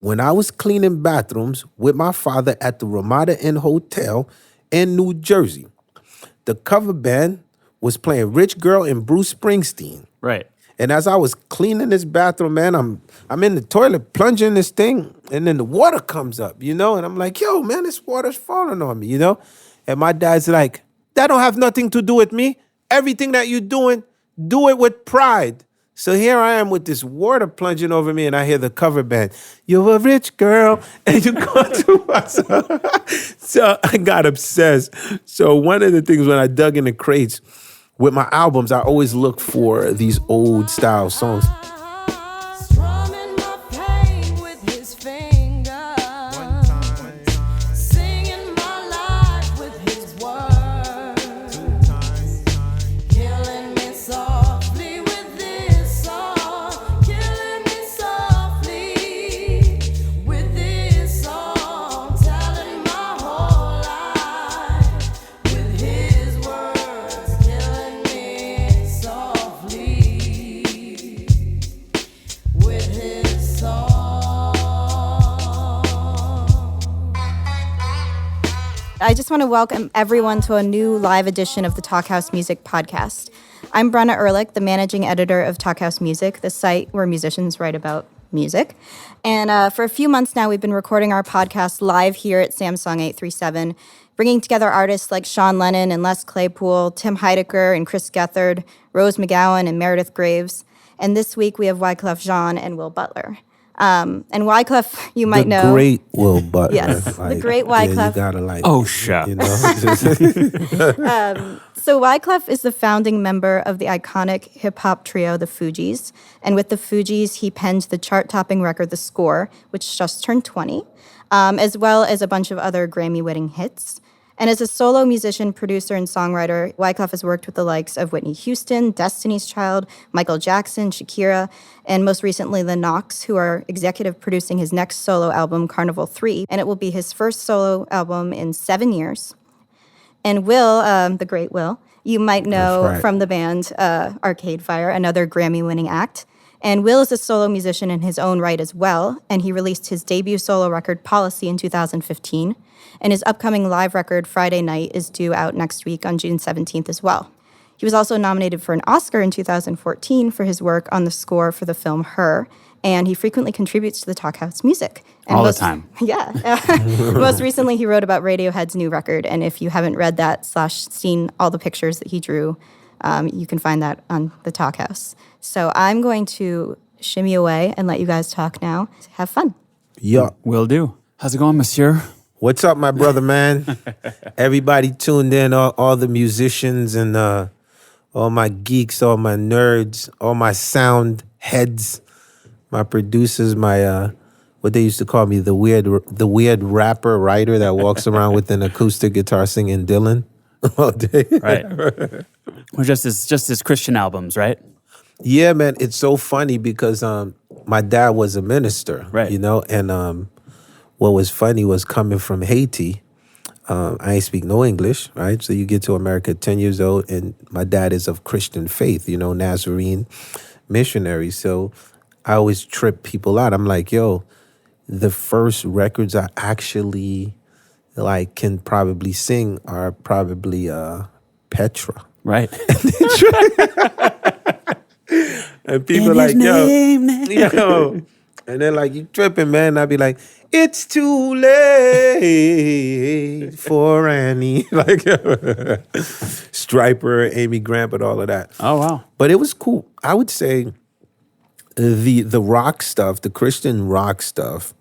when I was cleaning bathrooms with my father at the Ramada Inn Hotel in New Jersey. The cover band was playing Rich Girl and Bruce Springsteen. Right. And as I was cleaning this bathroom, man, I'm in the toilet plunging this thing, and then the water comes up, and I'm like, yo, man, this water's falling on me, And my dad's like, that don't have nothing to do with me. Everything that you're doing, do it with pride. So here I am with this water plunging over me, and I hear the cover band. You're a rich girl, and you go to us. So I got obsessed. So one of the things when I dug in the crates with my albums, I always look for these old style songs. I just want to welcome everyone to a new live edition of the Talkhouse Music Podcast. I'm Brenna Ehrlich, the managing editor of Talkhouse Music, the site where musicians write about music. And for a few months now, we've been recording our podcast live here at Samsung 837, bringing together artists like Sean Lennon and Les Claypool, Tim Heidecker and Chris Gethard, Rose McGowan and Meredith Graves. And this week, we have Wyclef Jean and Will Butler. And Wyclef, you might know. The great Will Butler. Yes, the great Wyclef. Yeah, you gotta like. Oh, shut. So Wyclef is the founding member of the iconic hip-hop trio, the Fugees. And with the Fugees, he penned the chart-topping record, The Score, which just turned 20, as well as a bunch of other Grammy-winning hits. And as a solo musician, producer, and songwriter, Wyclef has worked with the likes of Whitney Houston, Destiny's Child, Michael Jackson, Shakira, and most recently the Knocks, who are executive producing his next solo album, Carnival 3, and it will be his first solo album in 7 years. And Will, the great Will, you might know from the band Arcade Fire, another Grammy-winning act. And Will is a solo musician in his own right as well, and he released his debut solo record, Policy, in 2015. And his upcoming live record, Friday Night, is due out next week on June 17th as well. He was also nominated for an Oscar in 2014 for his work on the score for the film Her, and he frequently contributes to the Talkhouse Music. And all the time. Yeah. Most recently, he wrote about Radiohead's new record, and if you haven't read that / seen all the pictures that he drew, you can find that on the Talkhouse. So I'm going to shimmy away and let you guys talk now. Have fun. Yeah. Will do. How's it going, monsieur? What's up, my brother, man? Everybody tuned in, all the musicians and all my geeks, all my nerds, all my sound heads, my producers, my what they used to call me, the weird rapper writer that walks around with an acoustic guitar singing Dylan all day. Right. Or just his Christian albums, right? Yeah, man. It's so funny because my dad was a minister, right? And what was funny was coming from Haiti. I ain't speak no English, right? So you get to America 10 years old, and my dad is of Christian faith, Nazarene missionary. So I always trip people out. I'm like, yo, the first records I actually can probably sing are probably Petra. Right. And people are like, yo. And they're like, you tripping, man. And I'd be like, it's too late for Annie. Striper, Amy Grant, but all of that. Oh, wow. But it was cool. I would say the rock stuff, the Christian rock stuff,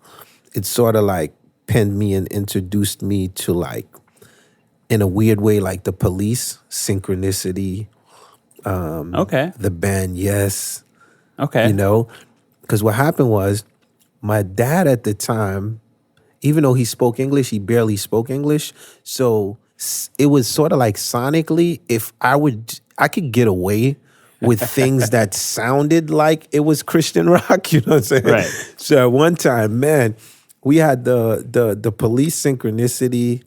it sort of penned me and introduced me to in a weird way, the Police, Synchronicity. Okay. The band, Yes. Okay. Because what happened was my dad at the time, even though he spoke English, he barely spoke English. So it was sort of sonically, if I could get away with things that sounded like it was Christian rock, you know what I'm saying? Right. So at one time, man, we had the Police, Synchronicity,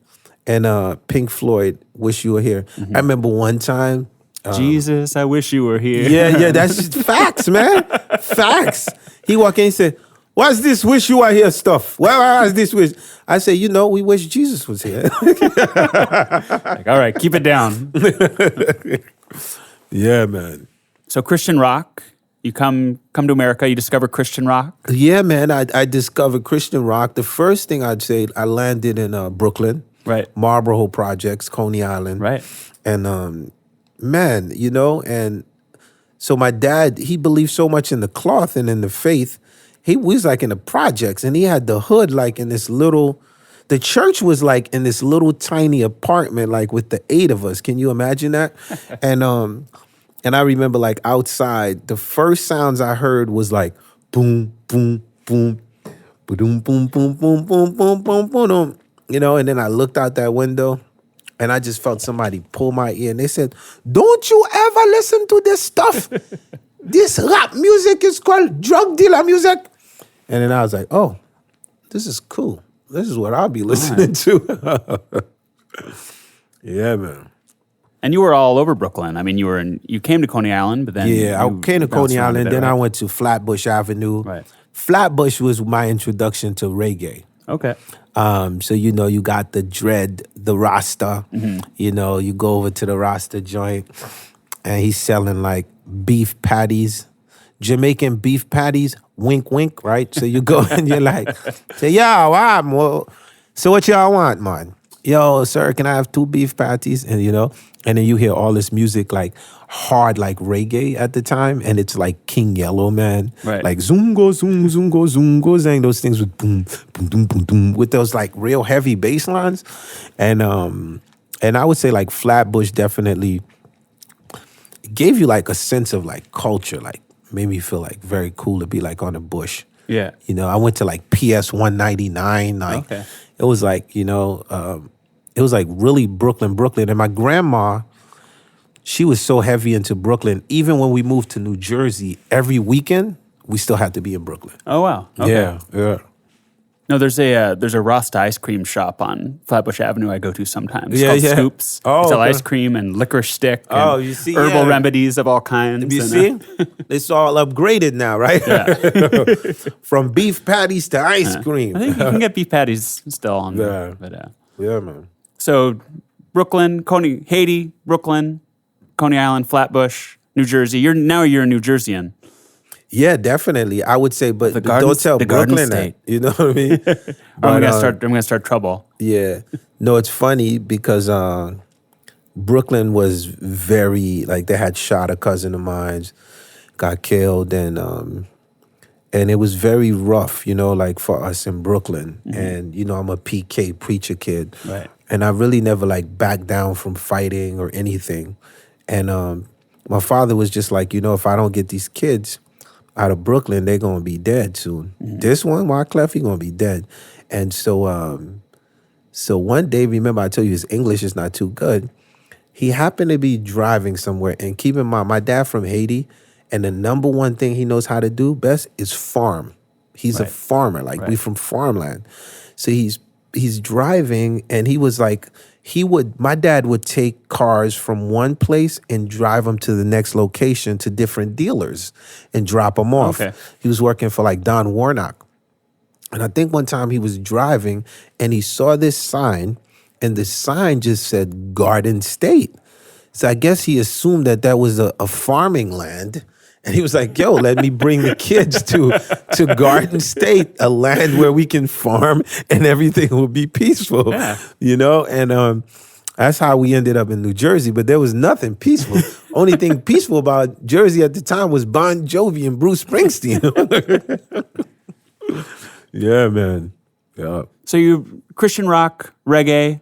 and Pink Floyd, Wish You Were Here. Mm-hmm. I remember one time, Jesus, I wish you were here. Yeah, that's just facts, man. Facts. He walked in and said, What's this wish you are here stuff? What's this wish? I say, we wish Jesus was here. Like, all right, keep it down. Yeah, man. So Christian rock, you come to America, you discover Christian rock. Yeah, man. I discovered Christian rock. The first thing I'd say, I landed in Brooklyn. Right. Marlboro Projects, Coney Island. Right. And man, and so my dad, he believed so much in the cloth and in the faith. He was like in the projects, and he had the hood like in this little, the church was like in this little tiny apartment, like with the 8 of us. Can you imagine that? And I remember like outside, the first sounds I heard was like boom, boom, boom, boom, boom, boom, boom, boom, boom, boom, boom. And then I looked out that window and I just felt somebody pull my ear and they said, "Don't you ever listen to this stuff. This rap music is called drug dealer music." And then I was like, oh, this is cool. This is what I'll be listening to. Yeah, man. And you were all over Brooklyn. I mean, you came to Coney Island, but then I came to Coney Island, then I went to Flatbush Avenue. Right. Flatbush was my introduction to reggae. Okay. So you got the dread, the Rasta. Mm-hmm. You go over to the Rasta joint, and he's selling like beef patties, Jamaican beef patties. Wink, wink, right? So you go and you're like, say, "Yeah, wow, so what y'all want, man? Yo, sir, can I have 2 beef patties?" And and then you hear all this music like hard, like reggae at the time, and it's like King Yellow, man, right? Like zungo, zoom, zungo, zungo, zang, those things with boom, boom, boom, boom, boom, with those like real heavy bass lines, and I would say like Flatbush definitely gave you like a sense of like culture, like made me feel like very cool to be like on the bush. Yeah. I went to like PS 199. Like okay. It was like, it was like really Brooklyn. And my grandma, she was so heavy into Brooklyn. Even when we moved to New Jersey, every weekend, we still had to be in Brooklyn. Oh, wow. Okay. Yeah. No, there's a Rasta ice cream shop on Flatbush Avenue I go to sometimes. It's called Scoops. Oh, it's okay. ice cream and licorice stick and you see, herbal remedies of all kinds. You see? It's all upgraded now, right? Yeah. From beef patties to ice cream. I think you can get beef patties still on there. Yeah. But, Yeah, man. So Brooklyn, Haiti, Brooklyn, Coney Island, Flatbush, New Jersey. You're a New Jerseyan. Yeah, definitely. I would say, but don't tell the Brooklyn that. You know what I mean? I'm gonna start trouble. Yeah. No, it's funny because Brooklyn was very like they had shot a cousin of mine, got killed, and it was very rough, like for us in Brooklyn. Mm-hmm. And I'm a PK preacher kid, right? And I really never like backed down from fighting or anything. And my father was just like, if I don't get these kids out of Brooklyn, they're gonna be dead soon. Mm-hmm. This one, Wyclef, he gonna be dead. And so one day, remember I told you his English is not too good. He happened to be driving somewhere, and keep in mind, my dad from Haiti, and the number one thing he knows how to do best is farm. He's a farmer, like we from farmland. So he's driving, and he was like, my dad would take cars from one place and drive them to the next location to different dealers and drop them off. Okay. He was working for like Don Warnock. And I think one time he was driving and he saw this sign, and the sign just said Garden State. So I guess he assumed that was a farming land. And he was like, yo, let me bring the kids to Garden State, a land where we can farm and everything will be peaceful, And that's how we ended up in New Jersey. But there was nothing peaceful. Only thing peaceful about Jersey at the time was Bon Jovi and Bruce Springsteen. Yeah, man. Yeah. So you Christian rock, reggae,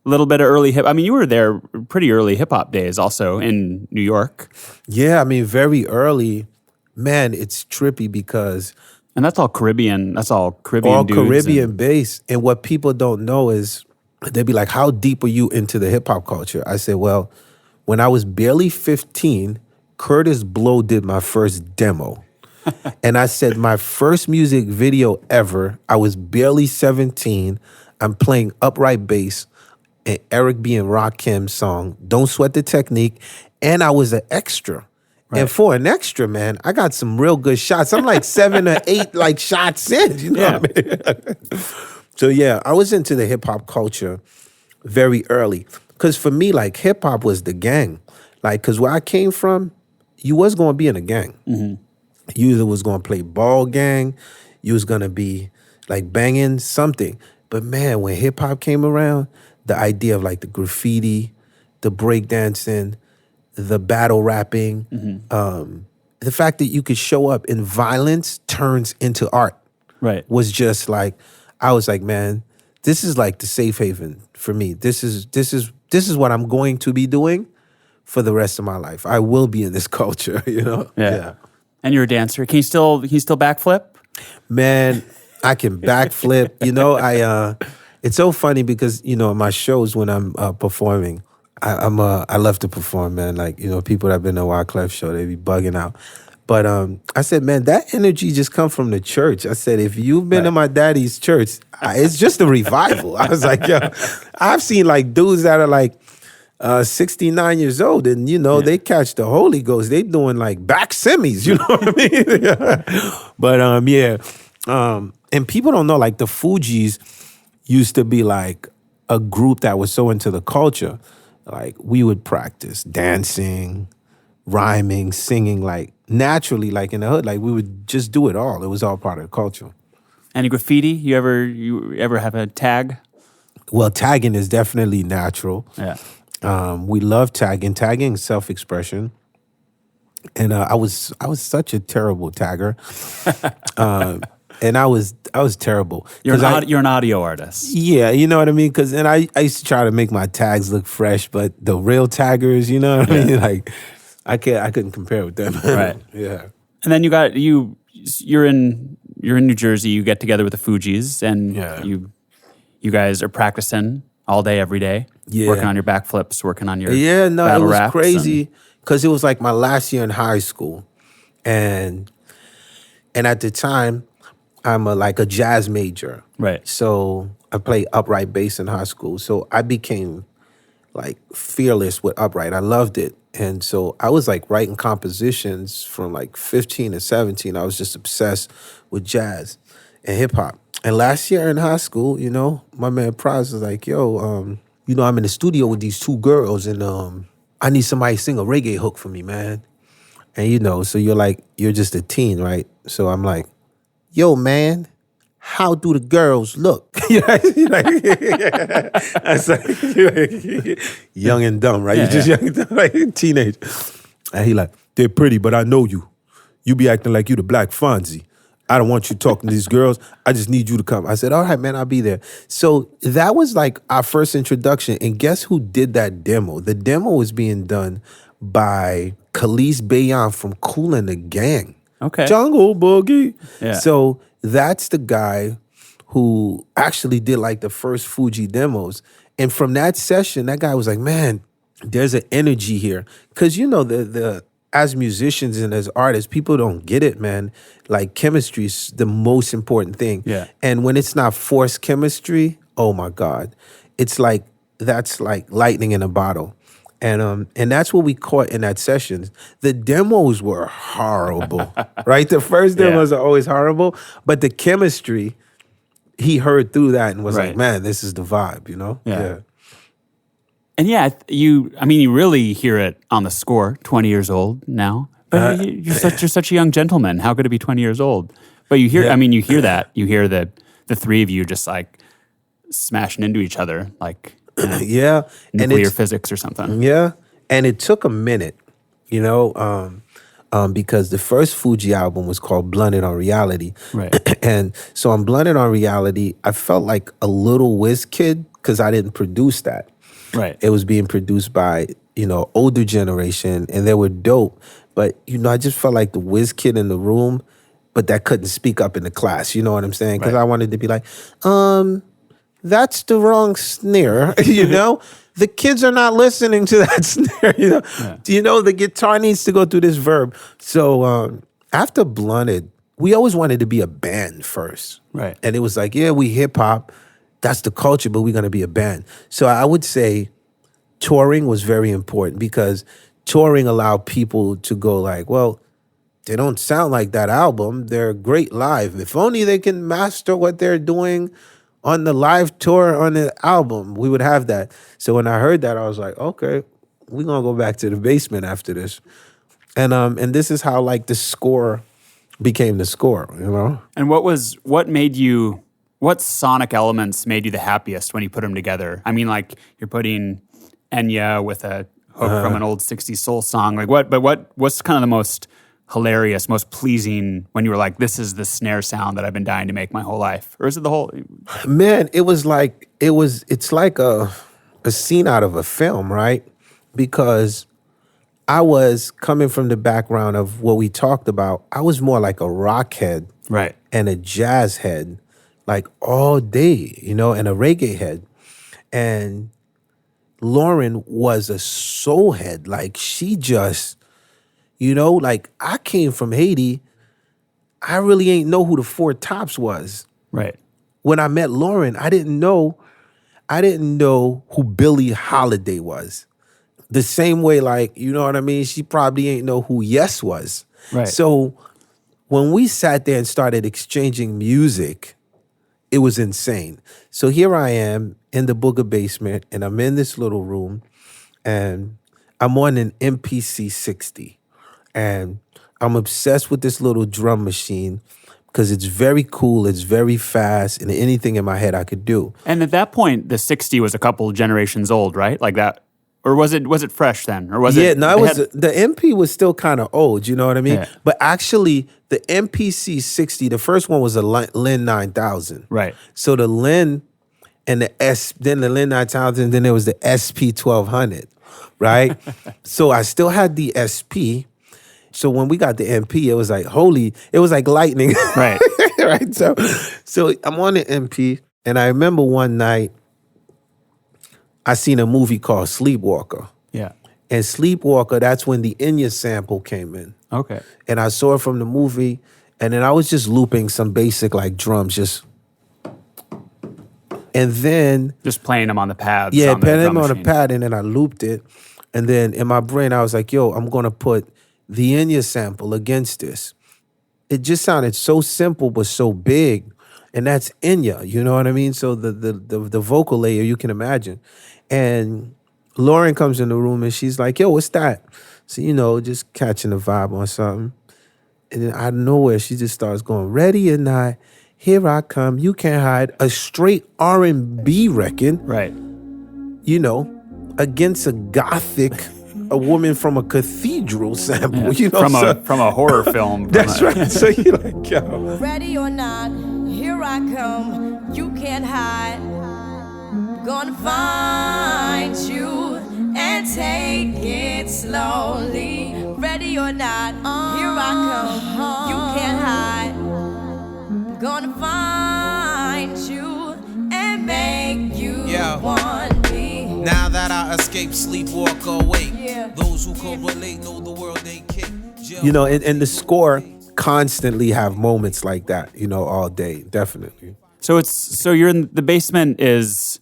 a little bit of early hip. I mean, you were there pretty early hip hop days also in New York. Yeah, I mean, very early. Man, it's trippy because... And that's all Caribbean. That's all Caribbean all dudes. Caribbean based. And what people don't know is they'd be like, how deep are you into the hip hop culture? I said, well, when I was barely 15, Curtis Blow did my first demo. And I said, my first music video ever, I was barely 17. I'm playing upright bass in Eric B. and Rakim's song, Don't Sweat the Technique. And I was an extra. And for an extra, man, I got some real good shots. I'm like 7 or 8 like shots in, you know what I mean? So yeah, I was into the hip hop culture very early. Cause for me, like hip hop was the gang. Like, cause where I came from, you was gonna be in a gang. You either was gonna play ball gang, you was gonna be like banging something. But man, when hip hop came around, the idea of like the graffiti, the breakdancing, the battle rapping, the fact that you could show up and violence turns into art, was just like, I was like, man, this is like the safe haven for me. This is what I'm going to be doing for the rest of my life. I will be in this culture, you know. Yeah. And you're a dancer. Can you still backflip? Man, I can backflip. You know, it's so funny because, you know, my shows when I'm performing, I love to perform, man. Like, you know, people that have been to Wyclef show, they be bugging out. But I said, man, that energy just come from the church. I said, if you've been to my daddy's church, it's just a revival. I was like, yo, I've seen like dudes that are like 69 years old and, you know, they catch the Holy Ghost. They doing like back semis, you know what I mean? But and people don't know, like the Fugees used to be like a group that was so into the culture. Like we would practice dancing, rhyming, singing, like naturally, like in the hood. Like we would just do it all. It was all part of the culture. Any graffiti? You ever have a tag? Well, tagging is definitely natural. Yeah. We love tagging. Tagging is self-expression. And I was such a terrible tagger. And I was terrible. You're an audio artist. Yeah, you know what I mean? And I used to try to make my tags look fresh, but the real taggers, you know what I mean? Like I couldn't compare with them. Right. Yeah. And then you're in New Jersey, you get together with the Fugees and you guys are practicing all day, every day. Yeah. Working on your backflips, working on your it battle was raps crazy because it was like my last year in high school. And at the time, I'm like a jazz major. Right. So I played upright bass in high school. So I became like fearless with upright. I loved it. And so I was like writing compositions from like 15 to 17. I was just obsessed with jazz and hip hop. And last year in high school, you know, my man Prize was like, yo, you know, I'm in the studio with these 2 girls and I need somebody to sing a reggae hook for me, man. And you know, so you're just a teen, right? So I'm like, yo, man, how do the girls look? That's like, young and dumb, right? You're just young and dumb, right? Teenage. And he like, they're pretty, but I know you. You be acting like you the Black Fonzie. I don't want you talking to these girls. I just need you to come. I said, all right, man, I'll be there. So that was like our first introduction. And guess who did that demo? The demo was being done by Khalees Bayan from Kool and the Gang. Okay. Jungle Boogie. Yeah. So that's the guy who actually did like the first Fuji demos. And from that session, that guy was like, man, there's an energy here. Because, you know, the as musicians and as artists, people don't get it, man. Like chemistry is the most important thing. Yeah. And when it's not forced chemistry, oh my God. It's like, that's like lightning in a bottle. And that's what we caught in that session. The demos were horrible, right? The first demos are always horrible, but the chemistry, he heard through that and was like, man, this is the vibe, you know? Yeah. And you really hear it on the score, 20 years old now. But you're such a young gentleman. How could it be 20 years old? But you hear, you hear that. You hear the 3 of you just like smashing into each other, like, you know, nuclear physics or something. Yeah. And it took a minute, you know, because the first Fuji album was called Blunted on Reality. Right. And so on Blunted on Reality, I felt like a little whiz kid because I didn't produce that. Right. It was being produced by, you know, older generation, and they were dope. But, you know, I just felt like the whiz kid in the room, but that couldn't speak up in the class. You know what I'm saying? Because I wanted to be like, that's the wrong snare, you know? The kids are not listening to that snare, you know? Yeah. You know, the guitar needs to go through this verb. So after Blunted, we always wanted to be a band first. Right. And it was like, yeah, we hip-hop. That's the culture, but we're going to be a band. So I would say touring was very important because touring allowed people to go like, well, they don't sound like that album. They're great live. If only they can master what they're doing on the live tour on the album, we would have that. So when I heard that, I was like, okay, we're gonna go back to the basement after this. And this is how like the score became the score, you know? And what sonic elements made you the happiest when you put them together? I mean, like you're putting Enya with a hook from an old 60s soul song. Like what's kind of the most hilarious, most pleasing when you were like, this is the snare sound that I've been dying to make my whole life? Or is it the whole? Man, it's like a scene out of a film, right? Because I was coming from the background of what we talked about. I was more like a rock head, Right. and a jazz head, like all day, you know, and a reggae head. And Lauren was a soul head. Like she just, you know, like I came from Haiti. I really ain't know who the Four Tops was. Right. When I met Lauren, I didn't know who Billie Holiday was. The same way, like, you know what I mean? She probably ain't know who Yes was. Right. So when we sat there and started exchanging music, it was insane. So here I am in the Booger basement, and I'm in this little room, and I'm on an MPC 60. And I'm obsessed with this little drum machine because it's very cool, it's very fast, and anything in my head I could do. And at that point, the 60 was a couple generations old, right? Like that. Or was it fresh then? Or was it? Yeah, no, the MP was still kind of old, you know what I mean? Yeah. But actually, the MPC 60, the first one was a Lin 9000. Right. So the Lin and then the Lin 9000, then there was the SP 1200, right? So I still had the SP. So when we got the MP, it was like it was like lightning. Right. Right. So I'm on the MP, and I remember one night I seen a movie called Sleepwalker. Yeah. And Sleepwalker, that's when the Enya sample came in. Okay. And I saw it from the movie, and then I was just looping some basic like drums, and then Just playing them on the pads. yeah, on the playing drum them on the machine. pad, and then I looped it, and then in my brain I was like, yo, I'm gonna put the Enya sample against this. It just sounded so simple but so big, and that's Enya, you know what I mean? So the vocal layer, you can imagine. And Lauren comes in the room and she's like, yo, what's that? So, you know, just catching the vibe on something. And then out of nowhere, she just starts going, ready or not, here I come, you can't hide. A straight R&B record, Right. you know, against a gothic, a woman from a cathedral sample, you know. From a horror film. That's right. So you're like, yo. Ready or not, here I come, you can't hide. Gonna find you and take it slowly. Ready or not, here I come, you can't hide. Gonna find you and make you want me. Now that I escape, sleepwalk awake. Yeah. Those who correlate know the world ain't kick. You know, and the score constantly have moments like that, you know, all day, definitely. So you're in the basement. You've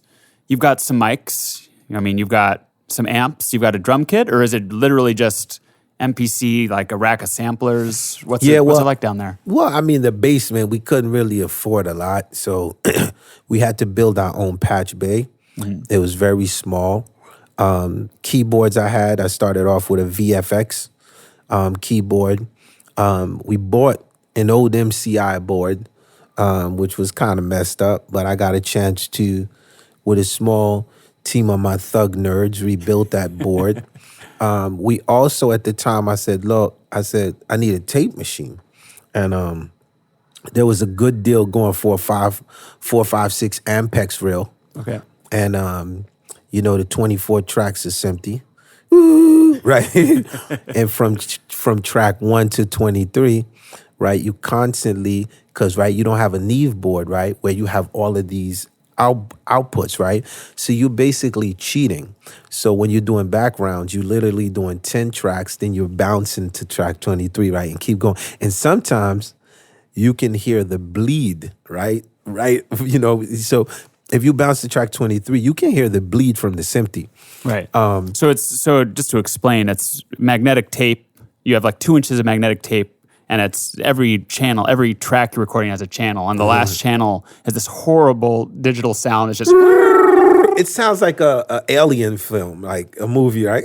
got some mics. I mean, you've got some amps. You've got a drum kit, or is it literally just MPC, like a rack of samplers? What's it like down there? Well, I mean, the basement, we couldn't really afford a lot, so we had to build our own patch bay. Mm-hmm. It was very small. Keyboards I started off with a VFX keyboard. We bought an old MCI board, which was kind of messed up, but I got a chance to, with a small team of my thug nerds, rebuilt that board. We also, at the time, I said, I need a tape machine. And there was a good deal going for a 456 Ampex reel. Okay. And, you know, the 24 tracks is empty. Woo, right? And from track 1 to 23, right, you constantly, because, right, you don't have a Neve board, right, where you have all of these outputs, right? So you're basically cheating. So when you're doing backgrounds, you're literally doing 10 tracks, then you're bouncing to track 23, right? And keep going. And sometimes you can hear the bleed, right? Right? You know, so if you bounce to track 23, you can hear the bleed from the Simpty. Right. So just to explain, it's magnetic tape. You have like 2 inches of magnetic tape, and it's every track you're recording has a channel, and the last channel has this horrible digital sound. It's just It sounds like a alien film, like a movie, right?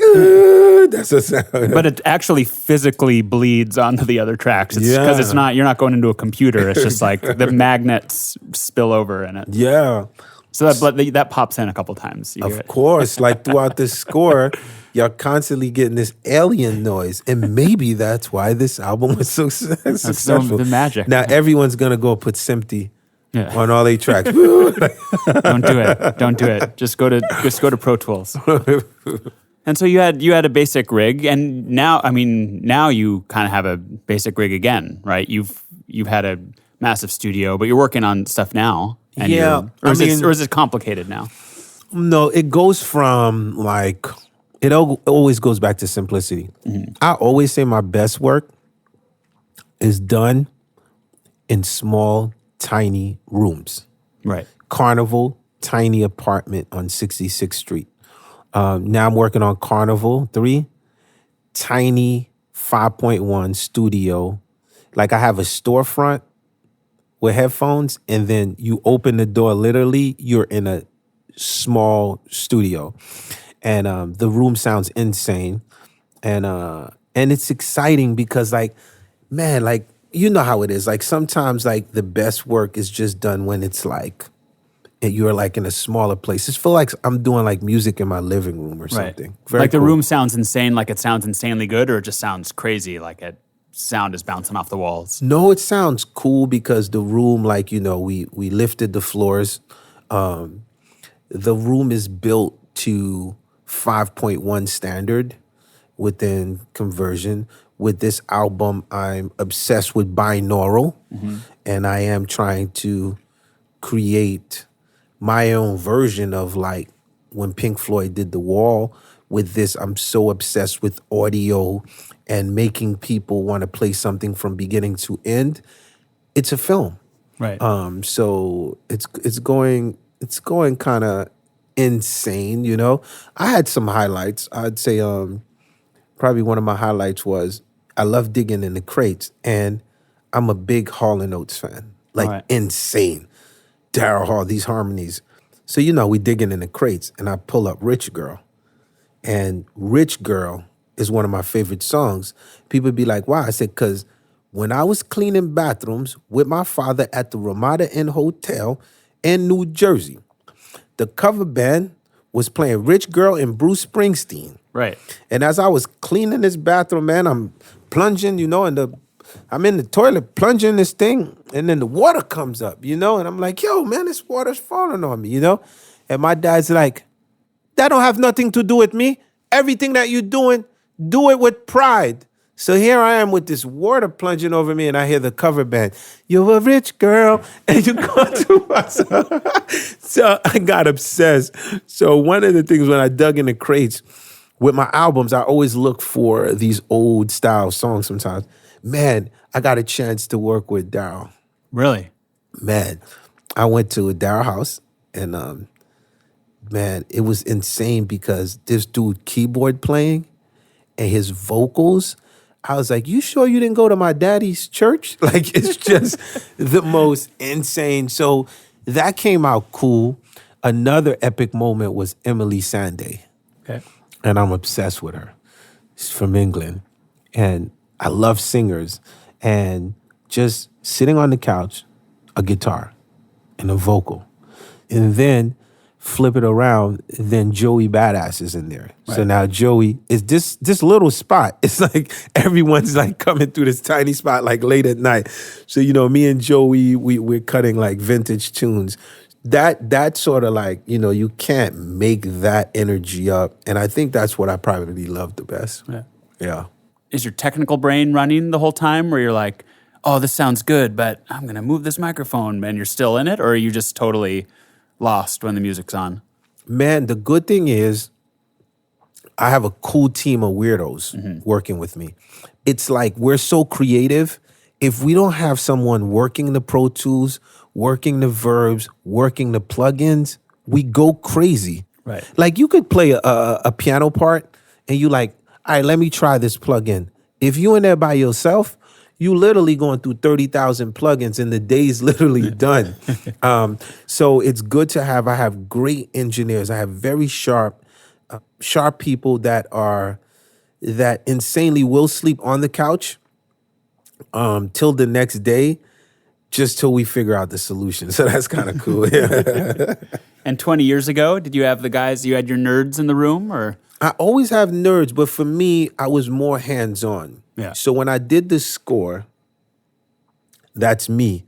That's a sound. but it actually physically bleeds onto the other tracks. It's because you're not going into a computer. It's just like the magnets spill over in it. Yeah. So that pops in a couple times. You hear Of it. course, like throughout this score, you're constantly getting this alien noise, and maybe that's why this album was so successful. the magic. Now everyone's gonna go put Simpty on all 8 tracks. Don't do it. Just go to Pro Tools. And so you had a basic rig, and now you kind of have a basic rig again, right? You've had a massive studio, but you're working on stuff now. And or is it complicated now? No, it goes from like, it always goes back to simplicity. Mm-hmm. I always say my best work is done in small, tiny rooms. Right. Carnival, tiny apartment on 66th Street. Now I'm working on Carnival 3, tiny 5.1 studio. Like I have a storefront with headphones, and then you open the door, literally, you're in a small studio. And the room sounds insane. And it's exciting because, like, man, like, you know how it is. Like, sometimes, like, the best work is just done when it's, like, you're, like, in a smaller place. It feels like I'm doing, like, music in my living room or something. Right. Like, the room sounds insane, like it sounds insanely good, or it just sounds crazy, like sound is bouncing off the walls? No, it sounds cool because the room, like, you know, we lifted the floors. The room is built to 5.1 standard within conversion. With this album, I'm obsessed with binaural, and I am trying to create my own version of, like, when Pink Floyd did The Wall. With this, I'm so obsessed with audio and making people want to play something from beginning to end. It's a film. Right. So it's going kind of insane, you know. I had some highlights. I'd say probably one of my highlights was I love digging in the crates, and I'm a big Hall & Oates fan. Like, insane. Daryl Hall, these harmonies. So, you know, we digging in the crates, and I pull up Rich Girl. And Rich Girl is one of my favorite songs. People be like, why? I said, because when I was cleaning bathrooms with my father at the Ramada Inn Hotel in New Jersey, the cover band was playing Rich Girl and Bruce Springsteen. Right. And as I was cleaning this bathroom, man, I'm plunging, you know, I'm in the toilet plunging this thing, and then the water comes up, you know, and I'm like, yo, man, this water's falling on me, you know? And my dad's like, that don't have nothing to do with me. Everything that you're doing, do it with pride. So here I am with this water plunging over me, and I hear the cover band, you're a rich girl, and you go to us. So I got obsessed. So one of the things when I dug in the crates with my albums, I always look for these old style songs sometimes. Man, I got a chance to work with Daryl. Really? Man, I went to a Daryl house, and man, it was insane because this dude keyboard playing and his vocals, I was like, you sure you didn't go to my daddy's church? Like, it's just the most insane. So that came out cool. Another epic moment was Emily Sandé. Okay. And I'm obsessed with her. She's from England. And I love singers. And just sitting on the couch, a guitar and a vocal. And then flip it around, then Joey Badass is in there. Right. So now Joey is this little spot. It's like everyone's like coming through this tiny spot like late at night. So, you know, me and Joey, we're cutting like vintage tunes. That sort of like, you know, you can't make that energy up. And I think that's what I probably love the best. Yeah. Is your technical brain running the whole time where you're like, oh, this sounds good, but I'm going to move this microphone, and you're still in it? Or are you just totally lost when the music's on? Man, the good thing is I have a cool team of weirdos working with me. It's like we're so creative. If we don't have someone working the Pro Tools, working the verbs, working the plugins, we go crazy. Right. Like you could play a piano part and you like, all right, let me try this plugin. If you in there by yourself, you literally going through 30,000 plugins and the day's literally done. So it's good to have, I have great engineers. I have very sharp people that insanely will sleep on the couch till the next day, just till we figure out the solution. So that's kind of cool. And 20 years ago, did you have the guys, you had your nerds in the room, or? I always have nerds, but for me, I was more hands-on. Yeah. So when I did the score, that's me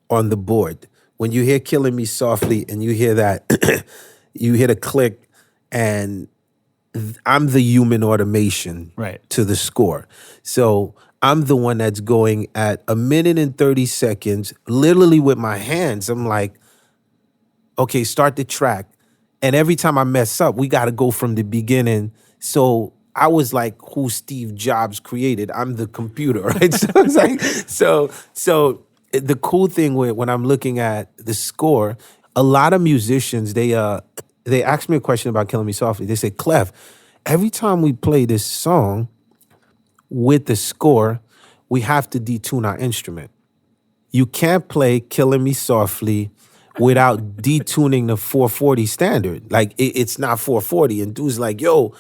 on the board. When you hear Killing Me Softly and you hear that, you hear the click, and I'm the human automation to the score. So I'm the one that's going at 1 minute and 30 seconds, literally with my hands. I'm like, okay, start the track. And every time I mess up, we got to go from the beginning. So I was like who Steve Jobs created. I'm the computer, right? So it's like, so the cool thing with when I'm looking at the score, a lot of musicians, they asked me a question about Killing Me Softly. They said, Clef, every time we play this song with the score, we have to detune our instrument. You can't play Killing Me Softly without detuning the 440 standard. Like, it's not 440. And dude's like, yo,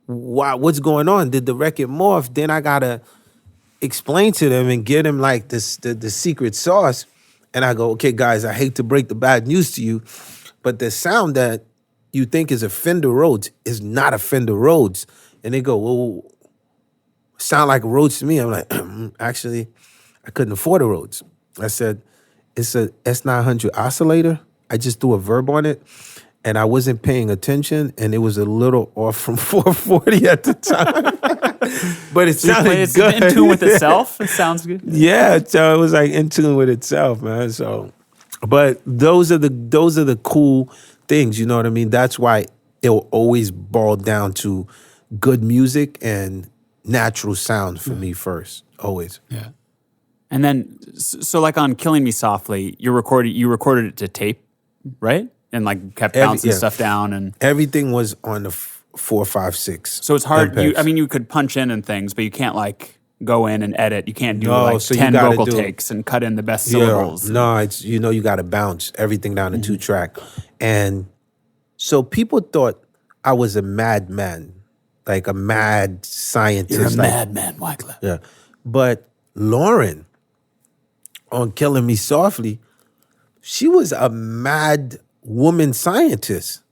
what's going on? Did the record morph? Then I got to explain to them and get them, like, the secret sauce. And I go, okay, guys, I hate to break the bad news to you, but the sound that you think is a Fender Rhodes is not a Fender Rhodes. And they go, well, sound like a Rhodes to me. I'm like, actually, I couldn't afford a Rhodes. I said, it's a S900 oscillator. I just threw a verb on it, and I wasn't paying attention, and it was a little off from 440 at the time. But it sounded good. It's in tune with itself. It sounds good. Yeah, so it was like in tune with itself, man. So, but those are the cool things, you know what I mean? That's why it'll always boil down to good music and natural sound for me first, always. Yeah. And then, so like on Killing Me Softly, you recorded it to tape, right? And like kept bouncing stuff down, and everything was on the 456. So it's hard. You could punch in and things, but you can't like go in and edit. You can't do 10 vocal takes and cut in the best syllables. No, it's you got to bounce everything down to 2-track. And so people thought I was a madman, like a mad scientist. You're a madman, Wyclef. Yeah. But Lauren, on Killing Me Softly, she was a mad woman scientist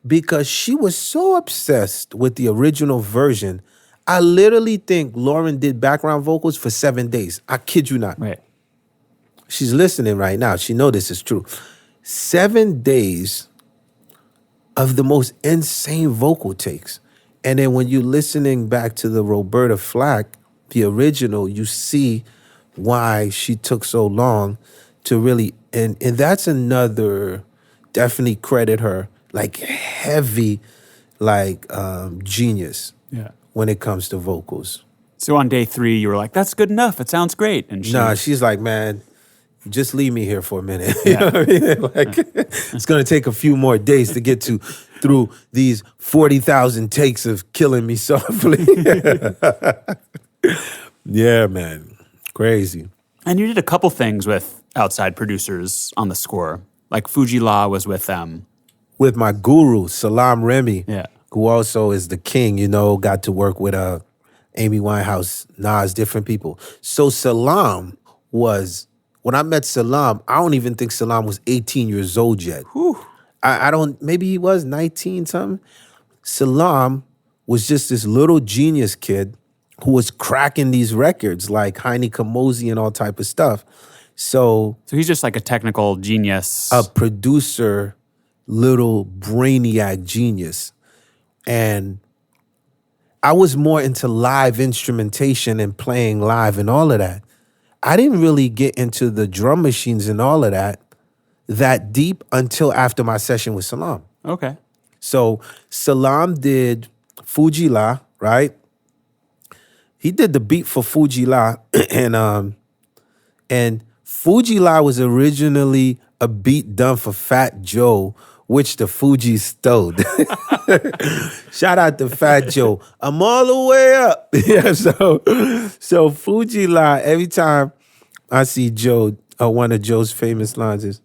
because she was so obsessed with the original version. I literally think Lauren did background vocals for 7 days. I kid you not. Right. She's listening right now. She know this is true. 7 days of the most insane vocal takes. And then when you're listening back to the Roberta Flack, the original, you see why she took so long to really, and that's another, definitely credit her, like heavy, like genius when it comes to vocals. So on day 3, you were like, that's good enough. It sounds great. And she's like, man, just leave me here for a minute. You know what I mean? Like, it's going to take a few more days to get through these 40,000 takes of Killing Me Softly. Yeah, man. Crazy. And you did a couple things with outside producers on the score. Like Fuji La was with them. With my guru, Salam Remy, yeah, who also is the king, got to work with Amy Winehouse, Nas, different people. So Salam was, when I met Salam, I don't even think Salam was 18 years old yet. Whew. I don't, maybe he was 19 something. Salam was just this little genius kid who was cracking these records like Heine Kamosi and all type of stuff. So he's just like a technical genius. A producer, little brainiac genius. And I was more into live instrumentation and playing live and all of that. I didn't really get into the drum machines and all of that deep until after my session with Salam. Okay. So Salam did Fuji La, right? He did the beat for Fuji La, and Fuji La was originally a beat done for Fat Joe, which the Fugees stole. Shout out to Fat Joe. I'm all the way up. Yeah, so Fuji La, every time I see Joe, one of Joe's famous lines is,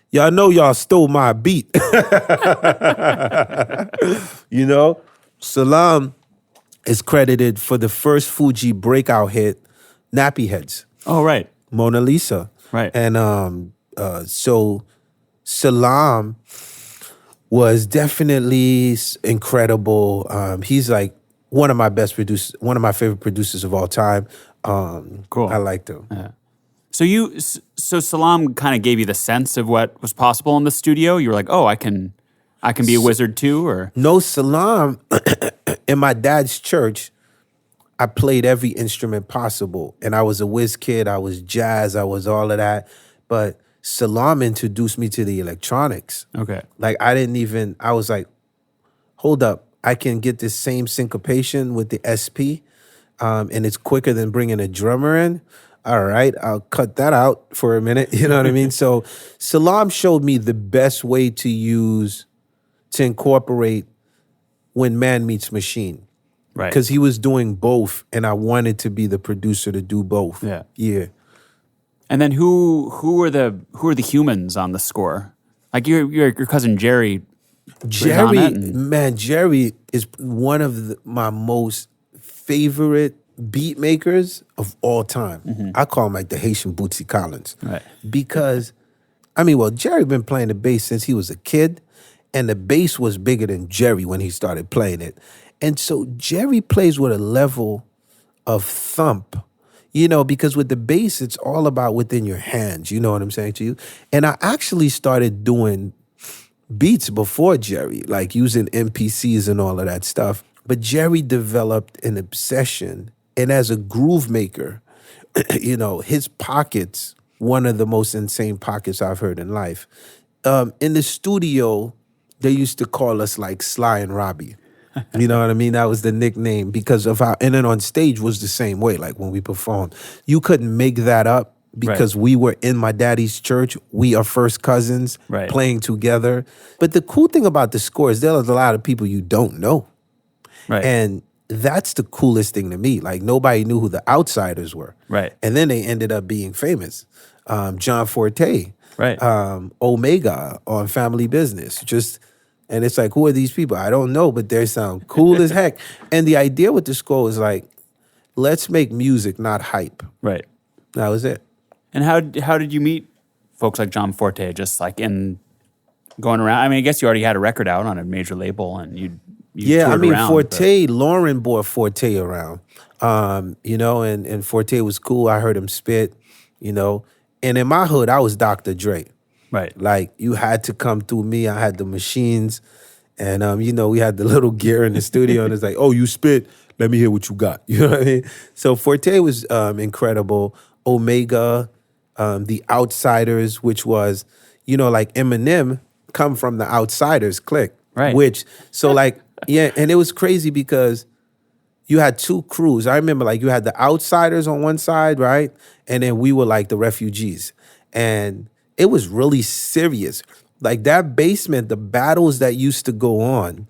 y'all know y'all stole my beat. You know? Salam is credited for the first Fuji breakout hit, Nappy Heads. Oh, right. Mona Lisa. Right. And so Salam was definitely incredible. He's like one of my best producers, one of my favorite producers of all time. Cool. I liked him. Yeah. So Salam kind of gave you the sense of what was possible in the studio. You were like, oh, I can be a wizard too, or No, Salam, in my dad's church, I played every instrument possible. And I was a whiz kid, I was jazz, I was all of that. But Salam introduced me to the electronics. okay, Like I was like, hold up, I can get this same syncopation with the SP, and it's quicker than bringing a drummer in. All right, I'll cut that out for a minute. You know what I mean? So Salam showed me the best way to incorporate when man meets machine. right? Because he was doing both, and I wanted to be the producer to do both. Yeah. Yeah. And then who are the humans on the score? Like your cousin Jerry. Jerry, man, Jerry is one of my most favorite beat makers of all time. Mm-hmm. I call him like the Haitian Bootsy Collins. Right. Because, Jerry been playing the bass since he was a kid, and the bass was bigger than Jerry when he started playing it. And so Jerry plays with a level of thump, because with the bass, it's all about within your hands. You know what I'm saying to you? And I actually started doing beats before Jerry, like using MPCs and all of that stuff. But Jerry developed an obsession. And as a groove maker, his pockets, one of the most insane pockets I've heard in life. In the studio, they used to call us like Sly and Robbie. You know what I mean? That was the nickname because of how, and then on stage was the same way, like when we performed. You couldn't make that up because we were in my daddy's church. We are first cousins playing together. But the cool thing about the score is there's a lot of people you don't know. Right. And that's the coolest thing to me. Like nobody knew who the outsiders were. Right. And then they ended up being famous. John Forte. Right. Omega on Family Business. And it's like, who are these people? I don't know, but they sound cool as heck. And the idea with the score is like, let's make music, not hype. Right. That was it. And how did you meet folks like John Forte? Just like in going around. I guess you already had a record out on a major label, and you toured around, Forte. Lauren brought Forte around. And Forte was cool. I heard him spit. And in my hood, I was Dr. Dre. Right. Like, you had to come through me. I had the machines. And, we had the little gear in the studio. And it's like, oh, you spit. Let me hear what you got. You know what I mean? So Forte was incredible. Omega, The Outsiders, which was, like Eminem come from the Outsiders clique. Right. And it was crazy because you had two crews. I remember, like, you had the Outsiders on one side, right? And then we were like the Refugees. And it was really serious. Like that basement, the battles that used to go on,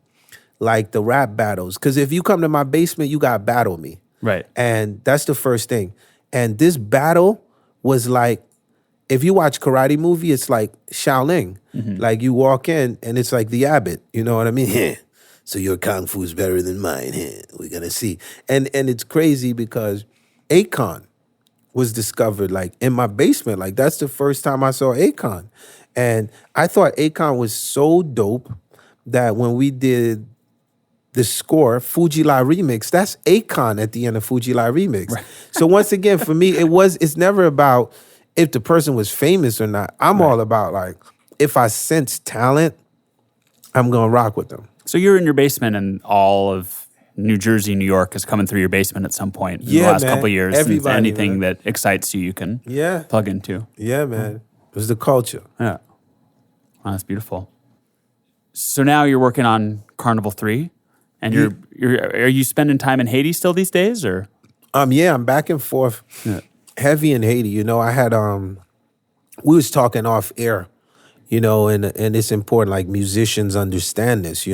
like the rap battles. Because if you come to my basement, you got to battle me. Right. And that's the first thing. And this battle was like, if you watch karate movie, it's like Shaolin. Mm-hmm. Like you walk in and it's like the Abbot. You know what I mean? So your kung fu is better than mine. We're going to see. And it's crazy because Akon was discovered like in my basement. Like that's the first time I saw Akon. And I thought Akon was so dope that when we did the score, Fuji La Remix, that's Akon at the end of Fuji La Remix. Right. So once again, for me, it's never about if the person was famous or not. I'm all about like, if I sense talent, I'm going to rock with them. So you're in your basement and all of New Jersey, New York is coming through your basement at some point in the last couple of years. Everybody, anything that excites you can plug into. Yeah, man. It was the culture. Yeah. Wow, that's beautiful. So now you're working on Carnival 3, and are you spending time in Haiti still these days, or? I'm back and forth heavy in Haiti. I had we was talking off air, and it's important, like musicians understand this,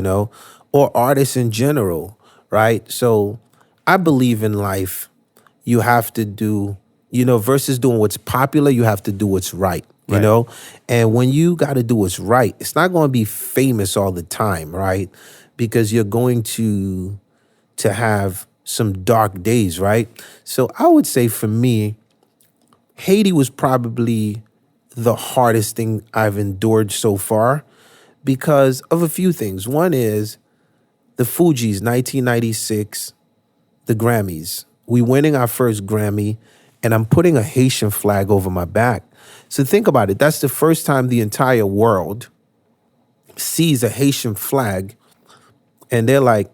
or artists in general, right? So I believe in life, you have to do, versus doing what's popular, you have to do what's right, you know? And when you got to do what's right, it's not going to be famous all the time, right? Because you're going to have some dark days, right? So I would say for me, Haiti was probably the hardest thing I've endured so far because of a few things. One is the Fugees, 1996, the Grammys. We winning our first Grammy, and I'm putting a Haitian flag over my back. So think about it. That's the first time the entire world sees a Haitian flag, and they're like,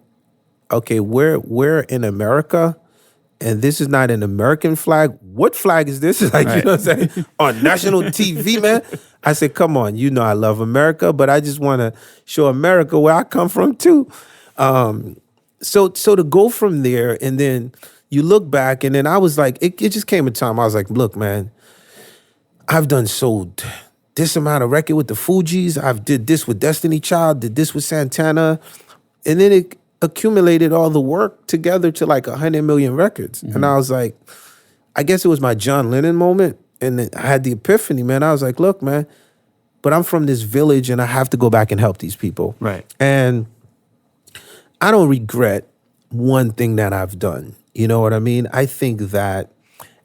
okay, we're in America, and this is not an American flag. What flag is this? Like, you know what I'm saying? On national TV, man. I said, come on, I love America, but I just want to show America where I come from too. So to go from there, and then you look back, and then I was like, it just came a time I was like, look, man, I've done sold this amount of record with the Fugees. I've did this with Destiny Child, did this with Santana, and then it accumulated all the work together to like 100 million records. Mm-hmm. And I was like, I guess it was my John Lennon moment. And then I had the epiphany, man. I was like, look, man, but I'm from this village and I have to go back and help these people. Right. And I don't regret one thing that I've done. You know what I mean? I think that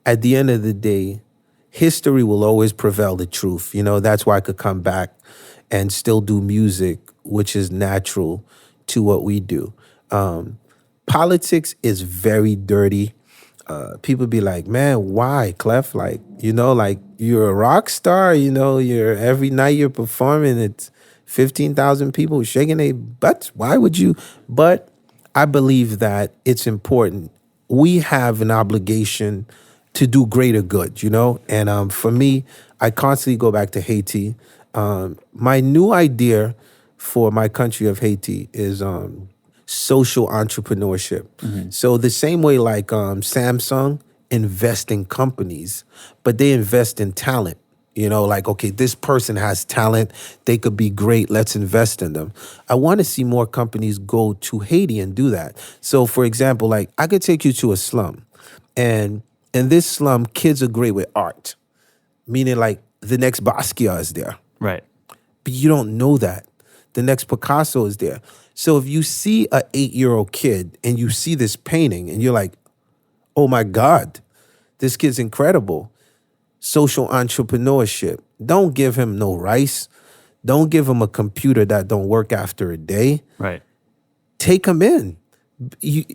at the end of the day, history will always prevail the truth. That's why I could come back and still do music, which is natural to what we do. Politics is very dirty. People be like, man, why, Clef? Like, like you're a rock star, you're every night you're performing, it's 15,000 people shaking their butts. Why would you? But I believe that it's important. We have an obligation to do greater good, And for me, I constantly go back to Haiti. My new idea for my country of Haiti is social entrepreneurship. Mm-hmm. So the same way like Samsung invest in companies, but they invest in talent. Like, okay, this person has talent. They could be great. Let's invest in them. I want to see more companies go to Haiti and do that. So, for example, like I could take you to a slum, and in this slum, kids are great with art, meaning like the next Basquiat is there. Right. But you don't know that. The next Picasso is there. So if you see an 8-year-old kid and you see this painting and you're like, oh my God, this kid's incredible. Social entrepreneurship. Don't give him no rice. Don't give him a computer that don't work after a day. Right. Take him in.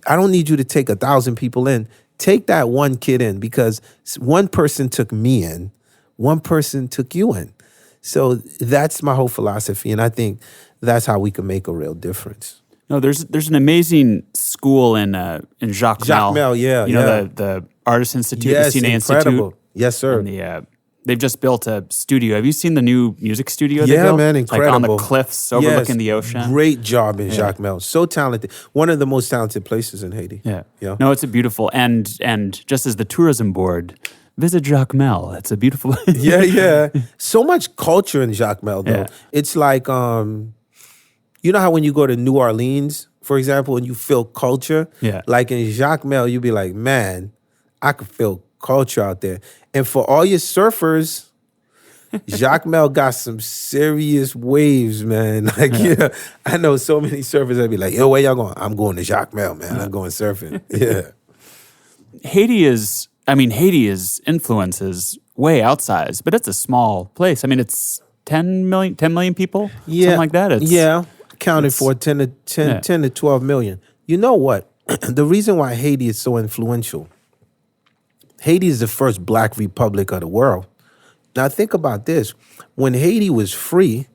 I don't need you to take 1,000 people in. Take that one kid in, because one person took me in, one person took you in. So that's my whole philosophy, and I think that's how we can make a real difference. No, there's an amazing school in Jacques Mel. Yeah, the Artists Institute, yes, the CNA incredible. Institute. Yes, sir. And they've just built a studio. Have you seen the new music studio they yeah, built? Man, It's incredible. like on the cliffs overlooking the ocean. Great job in Jacques Mel. So talented. One of the most talented places in Haiti. Yeah. Yeah. No, it's a beautiful, and just as the tourism board, visit Jacques Mel. It's a beautiful. Yeah. So much culture in Jacques Mel, though. Yeah. It's like, you know how when you go to New Orleans, for example, and you feel culture? Yeah. Like in Jacques Mel, you'll be like, man, I could feel culture out there. And for all your surfers, Jacques Mel got some serious waves, man. Like, yeah, I know so many surfers that be like, yo, where y'all going? I'm going to Jacques Mel, man. I'm going surfing. Yeah. Haiti's influence is way outsized, but it's a small place. I mean, it's 10 million people, something like that. Counted for 10 to 12 million. You know what? The reason why Haiti is so influential, Haiti is the first black republic of the world. Now think about this. When Haiti was free,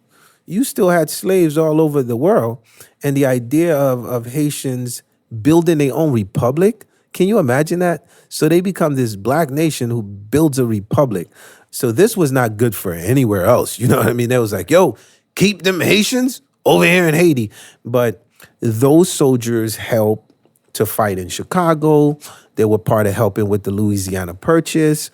you still had slaves all over the world. And the idea of Haitians building their own republic, can you imagine that? So they become this black nation who builds a republic. So this was not good for anywhere else. You know what I mean? They was like, yo, keep them Haitians over here in Haiti. But those soldiers helped to fight in Chicago. They were part of helping with the Louisiana Purchase.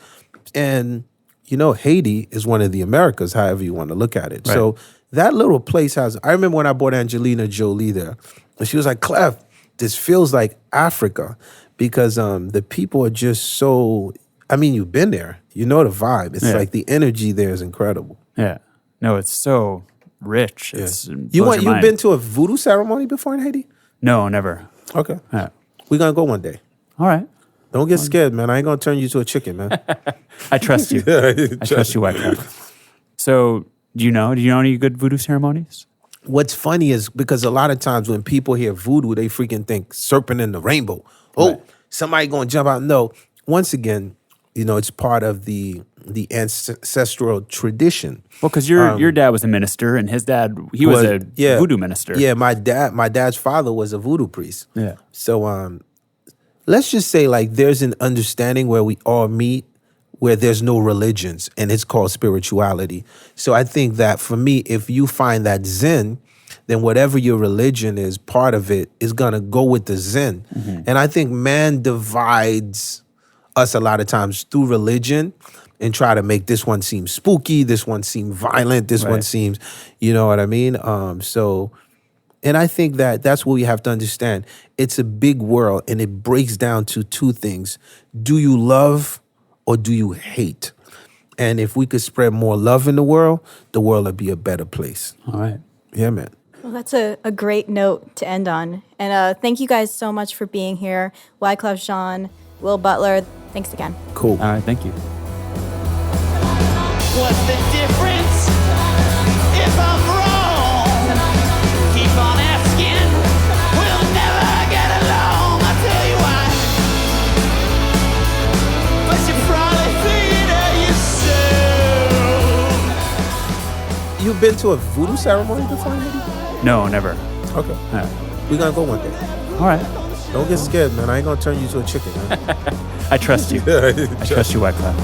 And Haiti is one of the Americas, however you want to look at it. Right. So that little place has, I remember when I brought Angelina Jolie there, and she was like, Clef, this feels like Africa because the people are just so, you've been there. You know the vibe. It's like the energy there is incredible. Yeah. No, it's so rich. Yeah. It's You've been to a voodoo ceremony before in Haiti? No, never. Okay. Yeah. We're going to go one day. All right. Don't get scared, man. I ain't going to turn you to a chicken, man. I trust you. I trust you, Wyclef. So, do you know any good voodoo ceremonies? What's funny is because a lot of times when people hear voodoo, they freaking think serpent in the rainbow. Oh, Right. Somebody going to jump out. No. Once again, it's part of the ancestral tradition. Well, because your dad was a minister, and his dad he was a voodoo minister. Yeah, my dad's father was a voodoo priest. Yeah. So let's just say like there's an understanding where we all meet where there's no religions, and it's called spirituality. So I think that for me, if you find that Zen, then whatever your religion is, part of it is gonna go with the Zen. Mm-hmm. And I think man divides us a lot of times through religion and try to make this one seem spooky, this one seem violent, this one seems, you know what I mean? And I think that that's what we have to understand. It's a big world, and it breaks down to two things. Do you love or do you hate? And if we could spread more love in the world would be a better place. All right. Yeah, man. Well, that's a great note to end on. And thank you guys so much for being here. Wyclef Jean, Will Butler, thanks again. Cool. All right. Thank you. What's the difference if I'm wrong? Keep on asking, we'll never get along. I'll tell you why. But you probably figured it yourself. You've been to a voodoo ceremony before, maybe? No, never. Okay. Yeah. We're going to go one day. All right. Don't get scared, man. I ain't going to turn you to a chicken, man. I trust you. I trust you, Wyclef.